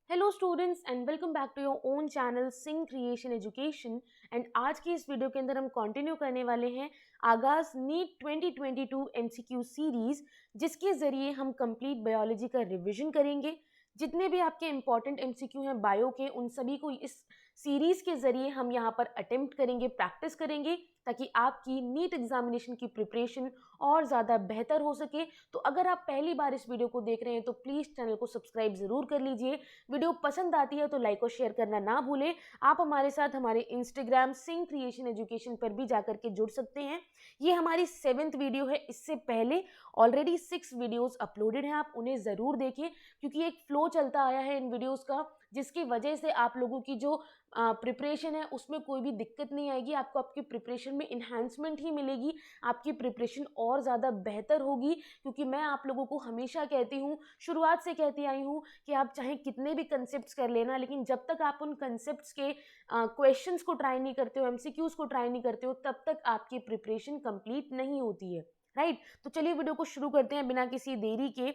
Hello students and welcome back to your own channel sing creation education. And आज की इस video के अंदर हम कंटिन्यू करने वाले हैं आगाज नीट 2022 एमसीक्यू सीरीज, जिसके ज़रिए हम कंप्लीट बायोलॉजी का रिवीजन करेंगे। जितने भी आपके इम्पॉर्टेंट एमसीक्यू हैं बायो के, उन सभी को इस सीरीज़ के ज़रिए हम यहाँ पर अटेम्प्ट करेंगे, प्रैक्टिस करेंगे, ताकि आपकी नीट एग्जामिनेशन की प्रिपरेशन और ज़्यादा बेहतर हो सके। तो अगर आप पहली बार इस वीडियो को देख रहे हैं तो प्लीज़ चैनल को सब्सक्राइब ज़रूर कर लीजिए। वीडियो पसंद आती है तो लाइक और शेयर करना ना भूलें। आप हमारे साथ हमारे इंस्टाग्राम सिंग क्रिएशन एजुकेशन पर भी जाकर के जुड़ सकते हैं। ये हमारी 7th वीडियो है। इससे पहले ऑलरेडी 6 वीडियोस अपलोडेड हैं, आप उन्हें ज़रूर देखें, क्योंकि एक फ्लो चलता आया है इन वीडियोस का, जिसकी वजह से आप लोगों की जो प्रिपरेशन है उसमें कोई भी दिक्कत नहीं आएगी। आपको आपकी प्रिपरेशन में इन्हांसमेंट ही मिलेगी, आपकी प्रिपरेशन और ज़्यादा बेहतर होगी। क्योंकि मैं आप लोगों को हमेशा कहती हूँ, शुरुआत से कहती आई हूँ, कि आप चाहे कितने भी कंसेप्ट्स कर लेना, लेकिन जब तक आप उन कंसेप्ट्स के क्वेश्चंस को ट्राई नहीं करते हो, एमसीक्यूज को ट्राई नहीं करते हो, तब तक आपकी प्रिपरेशन कंप्लीट नहीं होती है। राइट, तो चलिए वीडियो को शुरू करते हैं बिना किसी देरी के।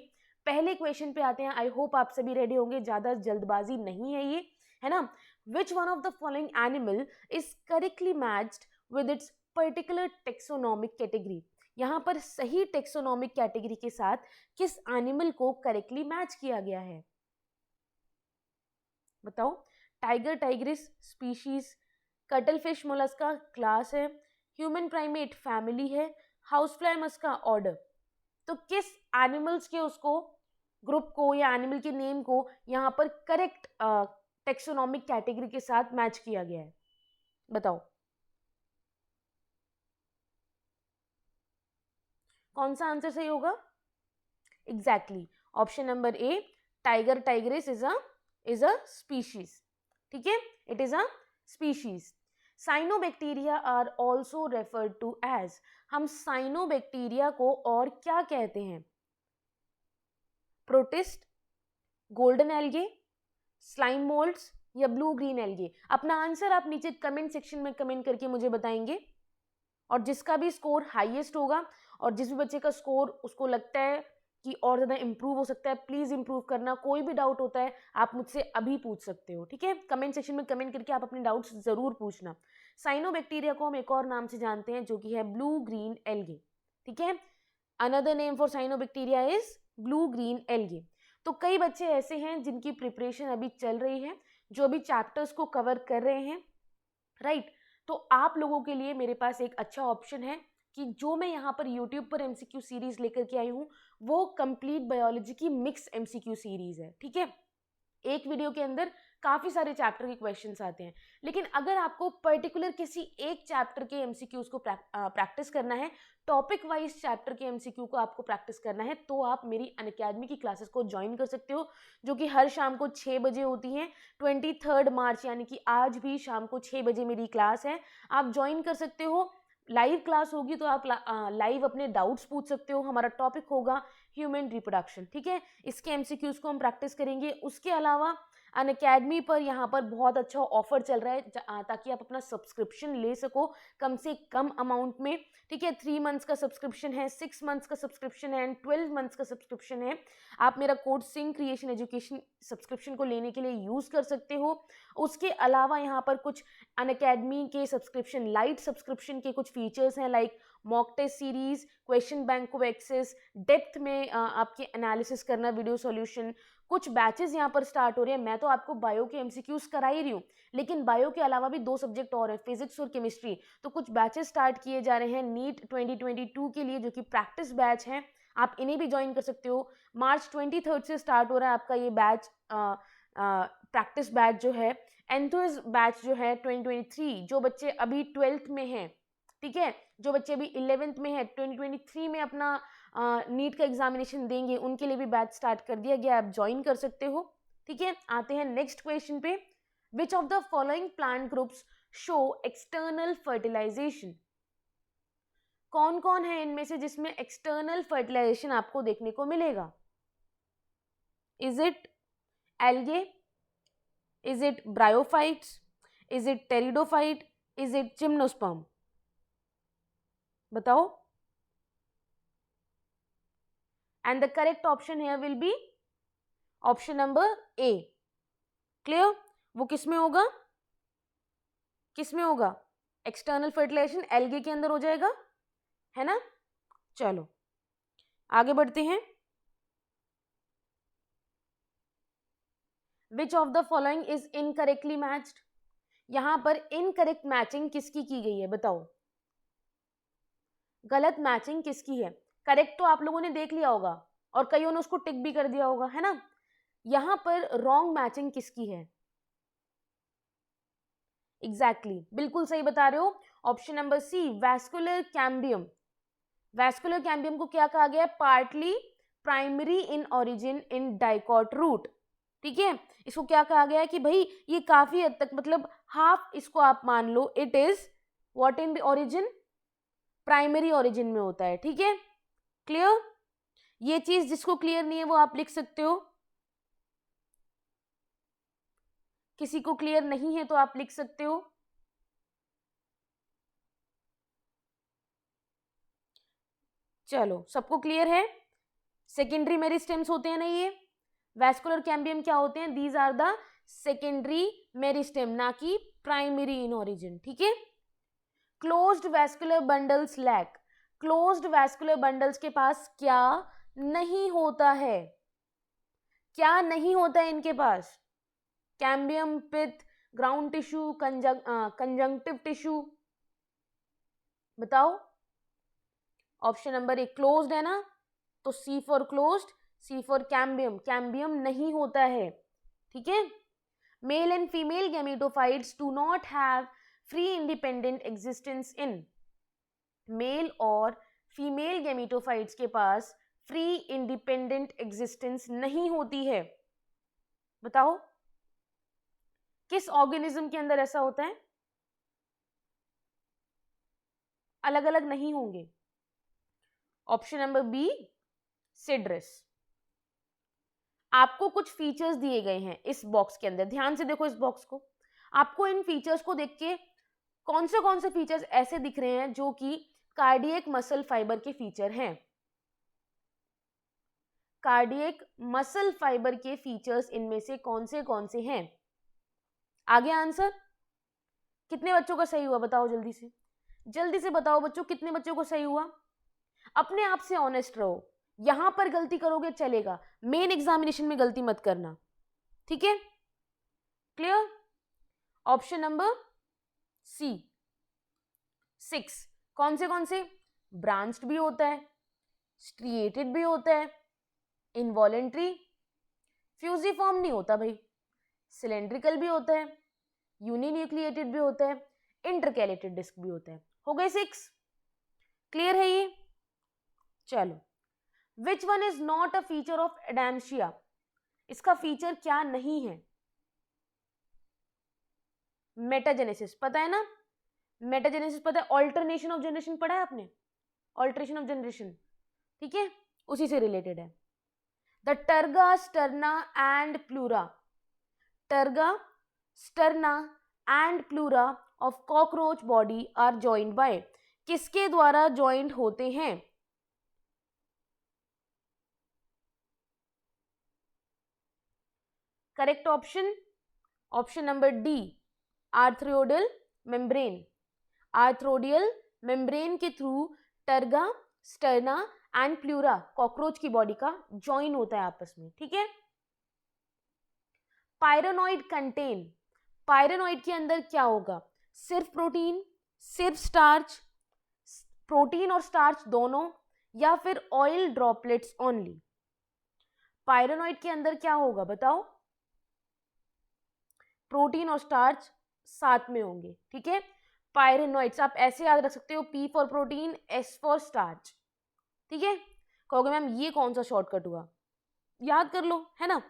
पहले क्वेश्चन पे आते हैं। आई होप आप सभी रेडी होंगे, ज़्यादा जल्दबाजी नहीं है ये, है ना। Which one of the following animal is correctly matched with its particular taxonomic category. यहाँ पर सही टेक्सोनॉमिक कैटेगरी के साथ किस एनिमल को करेक्टली मैच किया गया है, बताओ। Tiger Tigris species, cuttlefish Mollusca class है, ह्यूमन प्राइमेट फैमिली है, हाउस फ्लाई मस्का ऑर्डर। तो किस एनिमल्स के उसको ग्रुप को या एनिमल के नेम को यहाँ पर करेक्ट टेक्सोनॉमिक कैटेगरी के साथ मैच किया गया है, बताओ कौन सा आंसर सही होगा। Exactly, option number A, tiger tigris is a species. ठीक है, it is a species. Cyanobacteria are also referred to as, हम साइनोबैक्टीरिया को और क्या कहते हैं। Protist, golden algae, slime moulds या ब्लू ग्रीन एल्गे। अपना आंसर आप नीचे कमेंट सेक्शन में कमेंट करके मुझे बताएंगे। और जिसका भी स्कोर हाईएस्ट होगा और जिस भी बच्चे का स्कोर उसको लगता है कि और ज़्यादा इंप्रूव हो सकता है, प्लीज़ इंप्रूव करना। कोई भी डाउट होता है आप मुझसे अभी पूछ सकते हो, ठीक है। कमेंट सेक्शन में कमेंट करके आप अपने डाउट्स ज़रूर पूछना। साइनोबैक्टीरिया को हम एक और नाम से जानते हैं, जो कि है ब्लू ग्रीन एल्गे। ठीक है, another name for cyanobacteria is blue green algae. तो कई बच्चे ऐसे हैं जिनकी प्रिपरेशन अभी चल रही है, जो अभी चैप्टर्स को कवर कर रहे हैं, राइट। तो आप लोगों के लिए मेरे पास एक अच्छा ऑप्शन है कि जो मैं यहाँ पर यूट्यूब पर एमसीक्यू सीरीज लेकर के आई हूँ, वो कंप्लीट बायोलॉजी की मिक्स एमसीक्यू सीरीज है। ठीक है, एक वीडियो के अंदर काफ़ी सारे चैप्टर के क्वेश्चंस आते हैं, लेकिन अगर आपको पर्टिकुलर किसी एक चैप्टर के एमसीक्यूज को प्रैक्टिस करना है, टॉपिक वाइज चैप्टर के एमसीक्यू को आपको प्रैक्टिस करना है, तो आप मेरी अनअकैडमी की क्लासेस को ज्वाइन कर सकते हो, जो कि हर शाम को 6 बजे होती हैं। 23 मार्च यानी कि आज भी शाम को 6 बजे मेरी क्लास है, आप ज्वाइन कर सकते हो। लाइव क्लास होगी तो आप लाइव अपने डाउट्स पूछ सकते हो। हमारा टॉपिक होगा ह्यूमन रिप्रोडक्शन। ठीक है, इसके एमसीक्यूज को हम प्रैक्टिस करेंगे। उसके अलावा अनअकैडमी पर यहाँ पर बहुत अच्छा ऑफर चल रहा है, ताकि आप अपना सब्सक्रिप्शन ले सको कम से कम अमाउंट में। ठीक है, 3 मंथ्स का सब्सक्रिप्शन है, 6 मंथ्स का सब्सक्रिप्शन है एंड 12 मंथ्स का सब्सक्रिप्शन है। आप मेरा कोड सिंग क्रिएशन एजुकेशन सब्सक्रिप्शन को लेने के लिए यूज़ कर सकते हो। उसके अलावा यहाँ पर कुछ अनअकैडमी के सब्सक्रिप्शन, लाइट सब्सक्रिप्शन के कुछ फीचर्स हैं, like mock test series, question bank को एक्सेस, डेप्थ में आपके एनालिसिस करना, वीडियो सॉल्यूशन। कुछ बैचेस यहाँ पर स्टार्ट हो रहे हैं। मैं तो आपको बायो के एमसीक्यूज करा ही रही हूँ, लेकिन बायो के अलावा भी 2 सब्जेक्ट और है, फिजिक्स और केमिस्ट्री। तो कुछ बैचेस स्टार्ट किए जा रहे हैं नीट 2022 के लिए, जो कि प्रैक्टिस बैच हैं। आप इन्हें भी ज्वाइन कर सकते हो। मार्च 23 से स्टार्ट हो रहा है आपका ये बैच, प्रैक्टिस बैच जो है। एंथोज बैच जो है 2023, जो बच्चे अभी 12th में हैं, ठीक है, जो बच्चे अभी 11th में है, 2023 में अपना नीट का एग्जामिनेशन देंगे, उनके लिए भी बैच स्टार्ट कर दिया गया, आप ज्वाइन कर सकते हो। ठीक है, आते हैं नेक्स्ट क्वेश्चन पे। Which of the following plant groups show external fertilisation. कौन कौन है इनमें से जिसमें एक्सटर्नल फर्टिलाइजेशन आपको देखने को मिलेगा। Is it algae, is it bryophytes, is it pteridophyte, is it gymnosperm, बताओ। And the correct option here will be option number A. Clear? वो किस में होगा, किस में होगा? एक्सटर्नल फर्टिलाइजेशन एल्गे के अंदर हो जाएगा, है ना? चलो आगे बढ़ते हैं। विच of the following is incorrectly matched? यहां पर इनकरेक्ट मैचिंग किसकी की गई है बताओ, गलत मैचिंग किसकी है? करेक्ट तो आप लोगों ने देख लिया होगा और कईयों ने उसको टिक भी कर दिया होगा, है ना? यहां पर रॉन्ग मैचिंग किसकी है? एग्जैक्टली बिल्कुल सही बता रहे हो, option number C, vascular cambium. Vascular cambium को क्या कहा गया है? Partly primary in origin in dicot root. ठीक है, इसको क्या कहा गया है कि भाई ये काफी हद तक, मतलब हाफ इसको आप मान लो, it is what in the origin, primary origin में होता है। ठीक है, क्लियर? ये चीज जिसको क्लियर नहीं है वो आप लिख सकते हो, किसी को क्लियर नहीं है तो आप लिख सकते हो। चलो सबको क्लियर है? सेकेंडरी मेरिस्टेम्स होते हैं ना ये, वैस्कुलर कैम्बियम क्या होते हैं? These are the secondary meristem, ना कि प्राइमरी इन ओरिजिन। ठीक है, closed vascular bundles lack, closed vascular bundles के पास क्या नहीं होता है? क्या नहीं होता है इनके पास? Cambium, pith, ground tissue, conjunctive tissue, बताओ। ऑप्शन नंबर एक क्लोज्ड है ना, तो C for closed, C for cambium, cambium नहीं होता है। ठीक है, male and female gametophytes do not have free independent existence in, male और फीमेल गैमेटोफाइट्स के पास फ्री इंडिपेंडेंट एग्जिस्टेंस नहीं होती है। बताओ किस ऑर्गेनिज्म के अंदर ऐसा होता है? अलग अलग नहीं होंगे। Option number B, cedrus. आपको कुछ फीचर्स दिए गए हैं इस बॉक्स के अंदर, ध्यान से देखो इस बॉक्स को। आपको इन फीचर्स को देख के कौन से फीचर्स ऐसे दिख रहे हैं जो कि कार्डियक मसल फाइबर के फीचर हैं? कार्डियक मसल फाइबर के फीचर्स इनमें से कौन से हैं? आगे आंसर, कितने बच्चों का सही हुआ बताओ जल्दी से, जल्दी से बताओ बच्चों, कितने बच्चों को सही हुआ? अपने आप से ऑनेस्ट रहो, यहां पर गलती करोगे चलेगा, मेन एग्जामिनेशन में गलती मत करना। ठीक है, क्लियर? ऑप्शन नंबर सी, 6 कौन से? ब्रांच्ड भी होता है, स्ट्रिएटेड भी होता है, इनवॉलेंट्री, फ्यूजिफॉर्म नहीं होता भाई, सिलेंड्रिकल भी होता है, यूनिन्यूक्लिएटेड भी होता है, इंटरकैलेटेड डिस्क भी होता है। हो गए 6, क्लियर है ये? चलो, which one is not a feature of एडेम्शिया? इसका फीचर क्या नहीं है? मेटाजेनेसिस पता है ना, मेटाजेनेसिस पता है, ऑल्टरनेशन ऑफ जनरेशन पढ़ा है आपने, ऑल्टरेशन ऑफ जनरेशन, ठीक है, उसी से रिलेटेड है। The terga, sterna and pleura, terga, sterna and pleura of cockroach body are joined by, किसके द्वारा जॉइंट होते हैं? Correct option, option number D, arthrodial membrane, arthrodial membrane के through terga, sterna and pleura cockroach की body का join होता है आपस में। ठीक है, पायरेनॉइड कंटेन, पायरेनॉइड के अंदर क्या होगा? सिर्फ प्रोटीन, सिर्फ स्टार्च, प्रोटीन और स्टार्च दोनों, या फिर ऑयल ड्रॉपलेट्स ओनली? पायरेनॉइड के अंदर क्या होगा बताओ? प्रोटीन और स्टार्च साथ में होंगे। ठीक है, पायरेनॉइड्स आप ऐसे याद रख सकते हो, P for protein, S for starch. ठीक है, कहोगे मैम ये कौन सा शॉर्टकट हुआ? याद कर लो, है ना,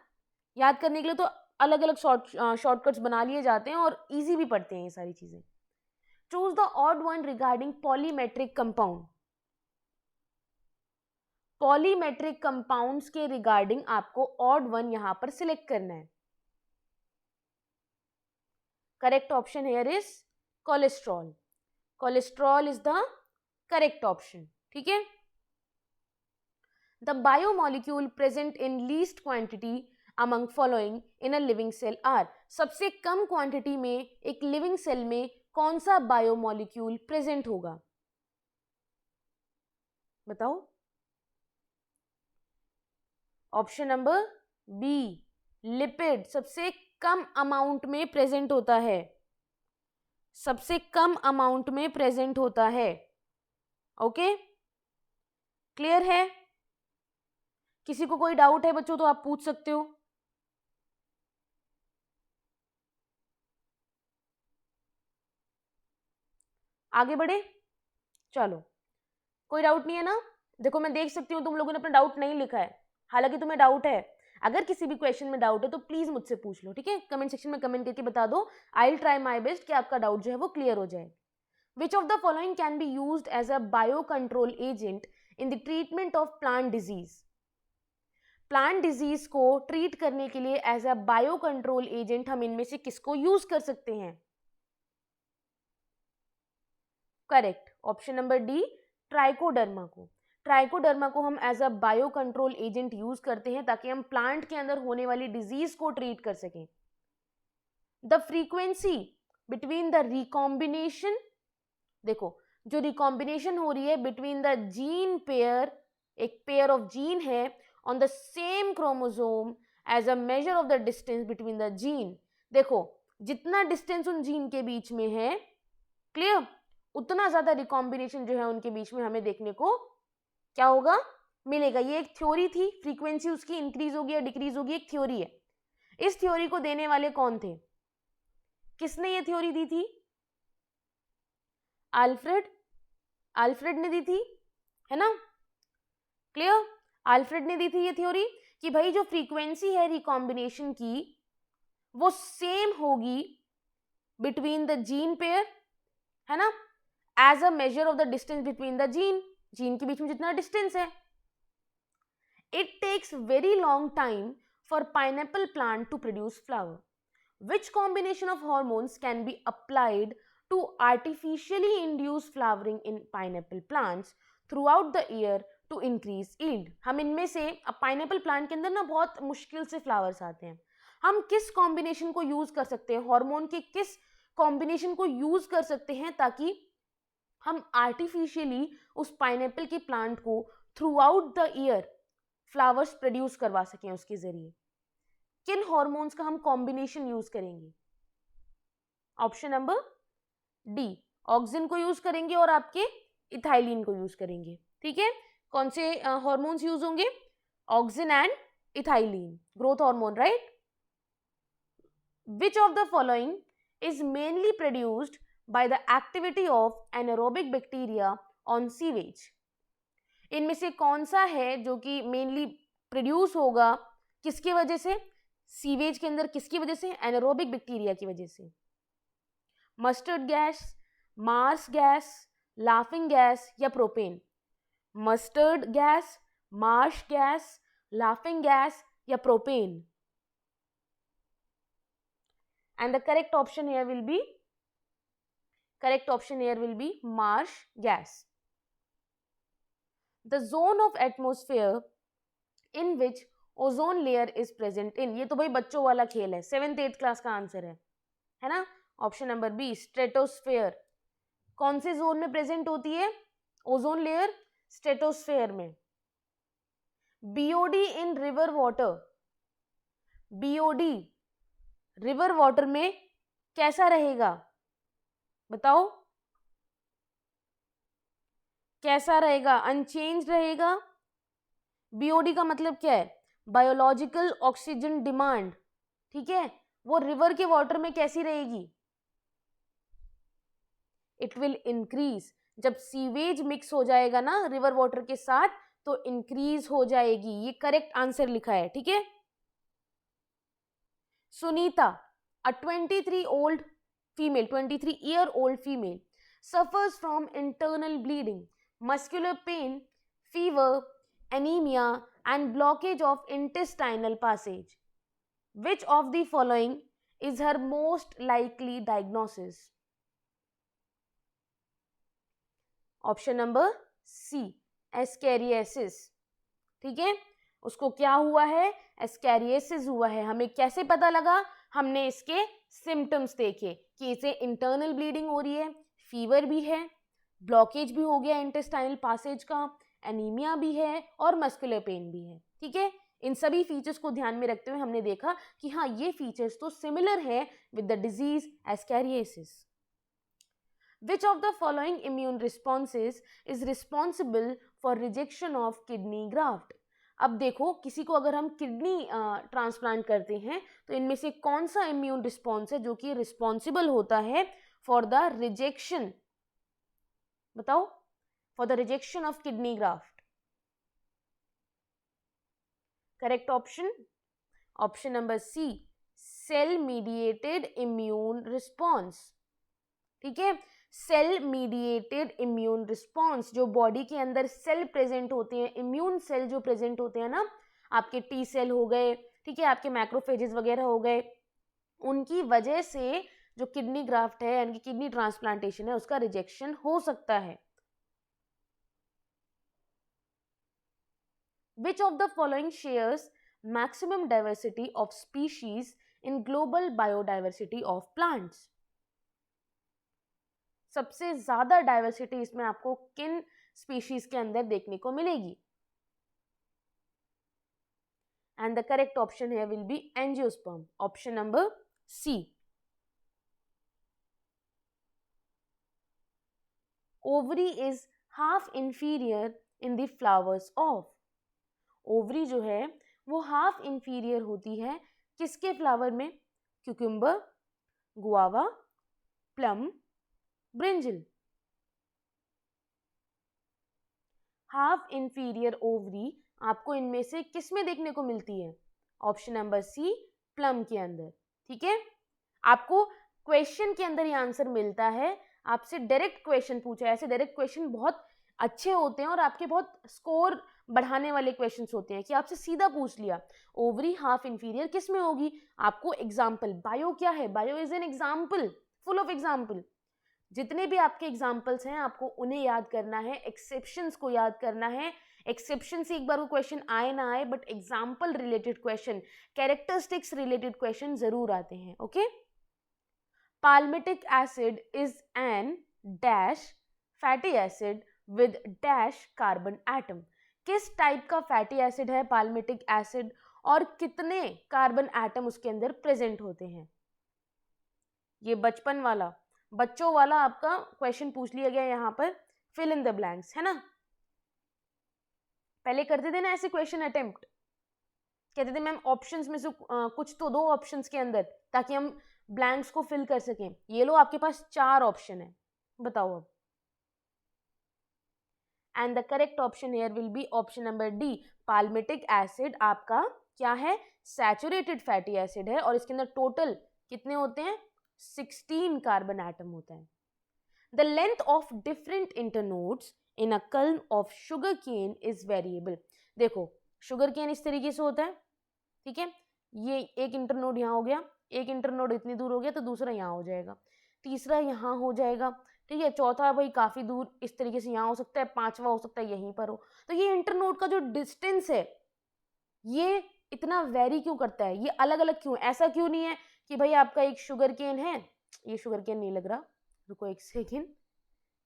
याद करने के लिए तो अलग अलग शॉर्टकट्स बना लिए जाते हैं और इजी भी पड़ते हैं ये सारी चीजें। Choose the odd one regarding polymetric compound, polymetric compounds के रिगार्डिंग आपको ऑड वन यहां पर सिलेक्ट करना है। Correct option here is cholesterol, cholesterol is the correct option. ठीक है, the biomolecule present in least quantity among following in a living cell are? सबसे कम quantity में एक लिविंग सेल में कौन सा बायोमोलिक्यूल प्रेजेंट होगा? बताओ। ऑप्शन नंबर बी, लिपिड सबसे कम अमाउंट में प्रेजेंट होता है, सबसे कम अमाउंट में प्रेजेंट होता है। ओके, क्लियर है? किसी को कोई डाउट है बच्चों तो आप पूछ सकते हो। आगे बढ़े, चलो। कोई डाउट नहीं है ना? देखो मैं देख सकती हूँ तुम लोगों ने अपना डाउट नहीं लिखा है, हालांकि तुम्हें डाउट है। अगर किसी भी क्वेश्चन में डाउट है तो प्लीज मुझसे पूछ लो, ठीक है? कमेंट सेक्शन में कमेंट करके बता दो, I will try my best कि आपका डाउट जो है वो क्लियर हो जाए। Which of the following can be used as a bio control agent in the treatment of plant disease? Plant disease को ट्रीट करने के लिए as a bio control agent हम इनमें से किसको यूज कर सकते हैं? Correct, option number D, trichoderma को। ट्राइकोडर्मा को हम as a bio control agent use करते हैं ताकि हम प्लांट के अंदर होने वाली डिजीज को ट्रीट कर सकें। The frequency between the recombination, देखो जो रिकॉम्बिनेशन हो रही है बिटवीन द जीन पेयर, एक पेयर ऑफ जीन है on the same chromosome as a measure of the distance between the gene. देखो जितना डिस्टेंस उन जीन के बीच में है, क्लियर, उतना ज्यादा रिकॉम्बिनेशन जो है उनके बीच में हमें देखने को क्या होगा, मिलेगा। ये एक थ्योरी थी, फ्रीक्वेंसी उसकी इंक्रीज होगी या डिक्रीज होगी, एक थ्योरी है। इस थ्योरी को देने वाले कौन थे? किसने ये थ्योरी दी थी? अल्फ्रेड ने दी थी, है ना? क्लियर, अल्फ्रेड ने दी थी ये थ्योरी कि भाई जो फ्रीक्वेंसी है रिकॉम्बिनेशन की वो सेम होगी बिटवीन द जीन पेयर, है ना, as a measure of the distance between the gene, gene के बीच में जितना डिस्टेंस है। It takes very long time for pineapple plant to produce flower. Which combination of hormones can be applied to artificially induce flowering in pineapple plants throughout the year to increase yield? हम इनमें से, अब pineapple plant के अंदर ना बहुत मुश्किल से फ्लावर्स आते हैं, हम किस कॉम्बिनेशन को यूज कर सकते हैं, हार्मोन के किस कॉम्बिनेशन को यूज कर सकते हैं ताकि हम आर्टिफिशियली उस पाइनएप्पल के प्लांट को through out the year flowers produce करवा सकें उसके जरिए? किन हार्मोन्स का हम कॉम्बिनेशन यूज करेंगे? ऑप्शन नंबर डी, ऑक्सिन को यूज करेंगे और आपके इथाइलिन को यूज करेंगे। ठीक है, कौन से हार्मोन्स यूज होंगे? Auxin and ethylene, growth hormone, right? Which of the following is mainly produced by the activity of anaerobic bacteria on sewage? इनमें से कौन सा है जो कि मेनली प्रोड्यूस होगा किसकी वजह से? सीवेज के अंदर किसकी वजह से? एनारोबिक बैक्टीरिया की वजह से। Mustard gas, marsh gas, laughing gas या propane? Mustard gas, marsh gas, laughing gas या propane? And the correct option here will be marsh gas. The zone of atmosphere in which ozone layer is present in, ये तो भाई बच्चों वाला खेल है, 7th 8th class का answer है ना? Option number B, stratosphere. कौन से जोन में प्रेजेंट होती है ओजोन लेयर? स्ट्रेटोस्फेयर में। BOD in river water, BOD river water में कैसा रहेगा? बताओ कैसा रहेगा? अनचेंज रहेगा। बीओडी का मतलब क्या है? बायोलॉजिकल ऑक्सीजन डिमांड, ठीक है, वो रिवर के वाटर में कैसी रहेगी? It will increase. जब सीवेज मिक्स हो जाएगा ना रिवर वाटर के साथ तो इंक्रीज हो जाएगी। ये करेक्ट आंसर लिखा है, ठीक है। Sunita, a 23-year-old female suffers from internal bleeding, muscular pain, fever, anemia and blockage of intestinal passage. Which of the following is her most likely diagnosis? Option number C, ascariasis. ठीक है, उसको क्या हुआ है, एस्कैरियोसिस हुआ है। हमें कैसे पता लगा, हमने इसके सिम्टम्स देखे कि इसे इंटरनल ब्लीडिंग हो रही है, फीवर भी है, ब्लॉकेज भी हो गया इंटेस्टाइनल पैसेज का, एनीमिया भी है और मस्कुलर पेन भी है। ठीक है, इन सभी फीचर्स को ध्यान में रखते हुए हमने देखा कि हाँ ये फीचर्स तो सिमिलर है with the disease ascariasis. Which of the following immune responses is responsible for rejection of kidney graft? अब देखो, किसी को अगर हम किडनी ट्रांसप्लांट करते हैं तो इनमें से कौन सा इम्यून रिस्पॉन्स है जो कि रिस्पॉन्सिबल होता है फॉर द रिजेक्शन, बताओ, for the rejection of kidney graft? Correct option, option number C, cell mediated immune response. ठीक है, सेल मीडिएटेड इम्यून रिस्पॉन्स, जो बॉडी के अंदर सेल प्रेजेंट होते हैं, इम्यून सेल जो प्रेजेंट होते हैं ना, आपके टी सेल हो गए, ठीक है, आपके मैक्रोफेजेस वगैरह हो गए, उनकी वजह से जो किडनी ग्राफ्ट है यानी कि किडनी ट्रांसप्लांटेशन है उसका रिजेक्शन हो सकता है। Which of the following shares maximum diversity of species in global biodiversity of plants? सबसे ज्यादा डाइवर्सिटी इसमें आपको किन स्पीशीज के अंदर देखने को मिलेगी? एंड द करेक्ट ऑप्शन है will be angiosperm, option number C. Ovary is half inferior in the flowers of, ovary जो है वो हाफ इंफीरियर होती है किसके फ्लावर में? Cucumber, guava, plum, brinjal. Half inferior ovary आपको इनमें से किस में देखने को मिलती है? ऑप्शन नंबर सी, प्लम के अंदर। ठीक है, आपको क्वेश्चन के अंदर ये आंसर मिलता है, आपसे डायरेक्ट क्वेश्चन पूछा है। ऐसे डायरेक्ट क्वेश्चन बहुत अच्छे होते हैं और आपके बहुत स्कोर बढ़ाने वाले क्वेश्चंस होते हैं कि आपसे सीधा पूछ लिया ओवरी हाफ इंफीरियर किस में होगी। आपको एग्जाम्पल, बायो क्या है? Bio is an example, full of example. जितने भी आपके एग्जाम्पल्स हैं आपको उन्हें याद करना है, एक्सेप्शंस को याद करना है। एक्सेप्शन से एक बार वो क्वेश्चन आए ना आए, but example related question, characteristics related question जरूर आते हैं। Okay, palmitic acid is an dash fatty acid with dash carbon atom। किस टाइप का फैटी एसिड है palmitic acid और कितने कार्बन एटम उसके अंदर प्रेजेंट होते हैं? ये बचपन वाला, बच्चों वाला आपका क्वेश्चन पूछ लिया गया यहाँ पर, फिल इन द ब्लैंक्स, है ना। पहले करते थे ना ऐसे क्वेश्चन अटेम्प्ट, कहते थे मैम ऑप्शंस में से कुछ तो दो ऑप्शंस के अंदर ताकि हम ब्लैंक्स को फिल कर सकें। ये लो आपके पास 4 ऑप्शन है, बताओ अब। And the correct option here will B option number D, palmitic acid आपका क्या है? सैचुरेटेड फैटी एसिड है और इसके अंदर टोटल कितने होते हैं? 16 कार्बन एटम होता है। The length of different internodes in a culm of sugar cane is variable. देखो, शुगर केन इस तरीके से होता है, ठीक है, ये एक इंटरनोड यहाँ हो गया, एक इंटरनोड इतनी दूर हो गया तो दूसरा यहाँ हो जाएगा, तीसरा यहाँ हो जाएगा, ठीक है, चौथा भाई काफी दूर इस तरीके से यहाँ हो सकता है, पांचवा हो सकता है यहीं पर हो। तो ये इंटरनोड का जो डिस्टेंस है ये इतना वेरी क्यों करता है? ये अलग अलग क्यों? ऐसा क्यों नहीं है कि भाई आपका एक शुगर केन है, ये शुगर केन नहीं लग रहा, रुको एक सेकेंड,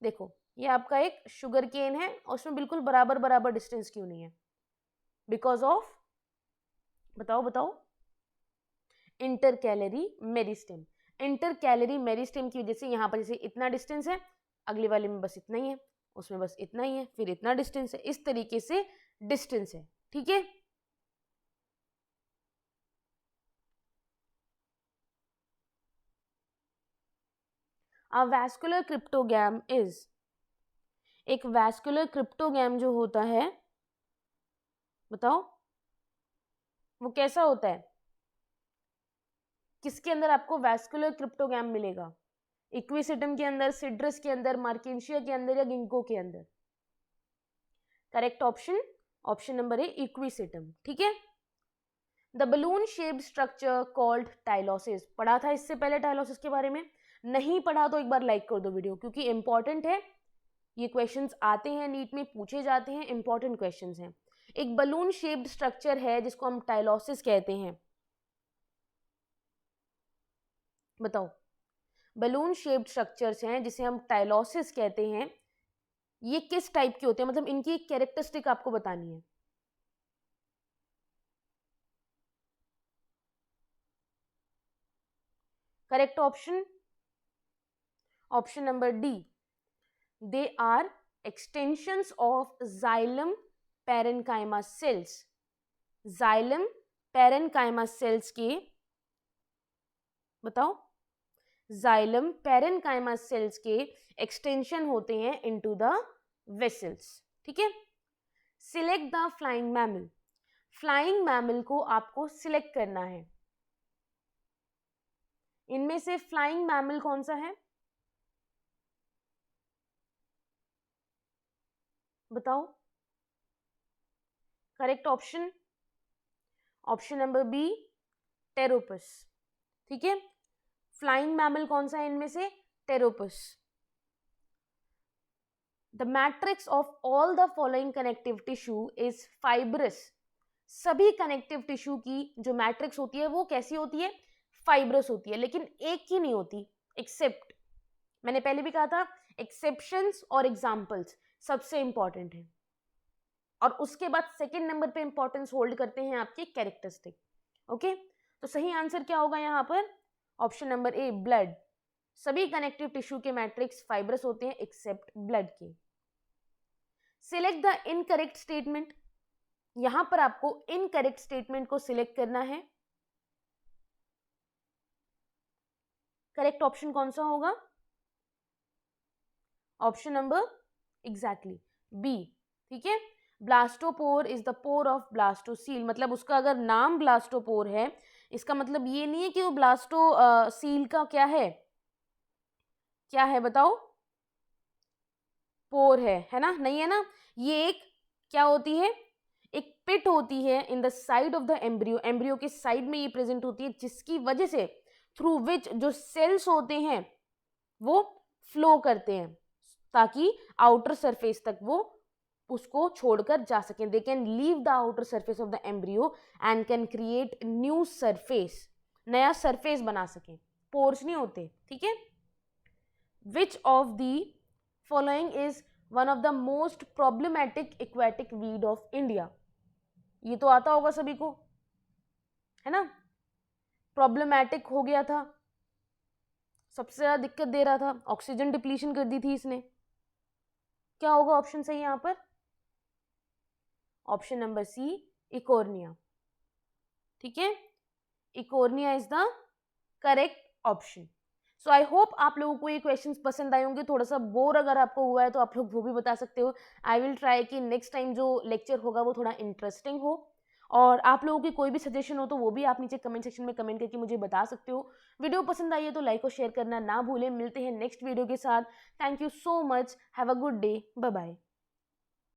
देखो ये आपका एक शुगर केन है और उसमें बिल्कुल बराबर बराबर डिस्टेंस क्यों नहीं है? बिकॉज ऑफ, बताओ बताओ, inter calorie meristem. Inter calorie meristem की वजह से यहाँ पर जैसे इतना डिस्टेंस है, अगले वाले में बस इतना ही है, उसमें बस इतना ही है, फिर इतना डिस्टेंस है, इस तरीके से डिस्टेंस है। ठीक है, अ वैस्कुलर क्रिप्टोगैम इज, एक वैस्कुलर क्रिप्टोगैम जो होता है, बताओ वो कैसा होता है? किसके अंदर आपको वैस्कुलर क्रिप्टोगैम मिलेगा? इक्विसिटम के अंदर, सिड्रस के अंदर, मार्केंशिया के अंदर या गिंको के अंदर? करेक्ट ऑप्शन, ऑप्शन नंबर ए, इक्विसिटम। ठीक है, the balloon shaped structure called tylosis. पढ़ा था इससे पहले टाइलोसिस के बारे में? नहीं पढ़ा तो एक बार लाइक कर दो वीडियो, क्योंकि इंपॉर्टेंट है, ये क्वेश्चंस आते हैं नीट में, पूछे जाते हैं, इंपॉर्टेंट क्वेश्चंस हैं। एक बलून शेप्ड स्ट्रक्चर है जिसको हम टाइलोसिस कहते हैं, बताओ। बलून शेप्ड स्ट्रक्चर्स हैं जिसे हम टाइलोसिस कहते हैं, ये किस टाइप के होते हैं, मतलब इनकी एक कैरेक्टरिस्टिक आपको बतानी है। Correct option, option number D, they are extensions of xylem parenchyma cells. Xylem parenchyma cells के, बताओ, जाइलम पैरेन्काइमा सेल्स के एक्सटेंशन होते हैं इनटू द वेसल्स, ठीक है। Select the flying mammal, flying mammal को आपको सिलेक्ट करना है। इनमें से फ्लाइंग मैमल कौन सा है, बताओ। Correct option, option number B, pteropus, ठीक है। फ्लाइंग मैमल कौन सा है इनमें से, pteropus. The matrix of all the following connective tissue is fibrous. सभी कनेक्टिव टिश्यू की जो मैट्रिक्स होती है वो कैसी होती है, फाइब्रस होती है, लेकिन एक ही नहीं होती, एक्सेप्ट, मैंने पहले भी कहा था, एक्सेप्शंस और एग्जाम्पल्स सबसे इंपॉर्टेंट है। और उसके बाद सेकंड नंबर पे इंपॉर्टेंस होल्ड करते हैं आपके कैरेक्टरिस्टिक, ओके। तो सही आंसर क्या होगा यहाँ पर, ऑप्शन नंबर ए, ब्लड। सभी कनेक्टिव टिश्यू के मैट्रिक्स फाइब्रस होते हैं एक्सेप्ट ब्लड के। सिलेक्ट द इनकरेक्ट स्टेटमेंट, यहां पर आपको इनकरेक्ट स्टेटमेंट को सिलेक्ट करना है। करेक्ट ऑप्शन कौन सा होगा, ऑप्शन नंबर एग्जैक्टली बी, ठीक है। Blastopore is the pore of blastocoel, मतलब उसका अगर नाम ब्लास्टोपोर है, इसका मतलब ये नहीं है कि वो ब्लास्टो सील का क्या है बताओ, पोर है ना, नहीं है ना। ये एक क्या होती है, एक पिट होती है in the side of the embryo, embryo के साइड में ये प्रेजेंट होती है, जिसकी वजह से थ्रू विच जो सेल्स होते हैं वो फ्लो करते हैं ताकि आउटर सरफेस तक वो उसको छोड़कर जा सकें। They can leave the outer surface of the embryo and can create new surface, नया सरफेस बना सकें, पोर्स नहीं होते, ठीक है। विच of the following is one of the most problematic aquatic weed of India, ये तो आता होगा सभी को, है ना। प्रॉब्लमैटिक हो गया था, सबसे ज्यादा दिक्कत दे रहा था, ऑक्सीजन डिप्लीशन कर दी थी इसने, क्या होगा ऑप्शन सही यहां पर, ऑप्शन नंबर सी, इकोर्निया, ठीक है। Eichhornia is the correct option. So I hope आप लोगों को ये क्वेश्चंस पसंद आए होंगे। थोड़ा सा बोर अगर आपको हुआ है तो आप लोग वो भी बता सकते हो। आई विल ट्राई कि नेक्स्ट टाइम जो लेक्चर होगा वो थोड़ा इंटरेस्टिंग हो। और आप लोगों की कोई भी सजेशन हो तो वो भी आप नीचे कमेंट सेक्शन में कमेंट करके मुझे बता सकते हो। वीडियो पसंद आई है तो लाइक और शेयर करना ना भूलें। मिलते हैं नेक्स्ट वीडियो के साथ। Thank you so much, have a good day, bye bye.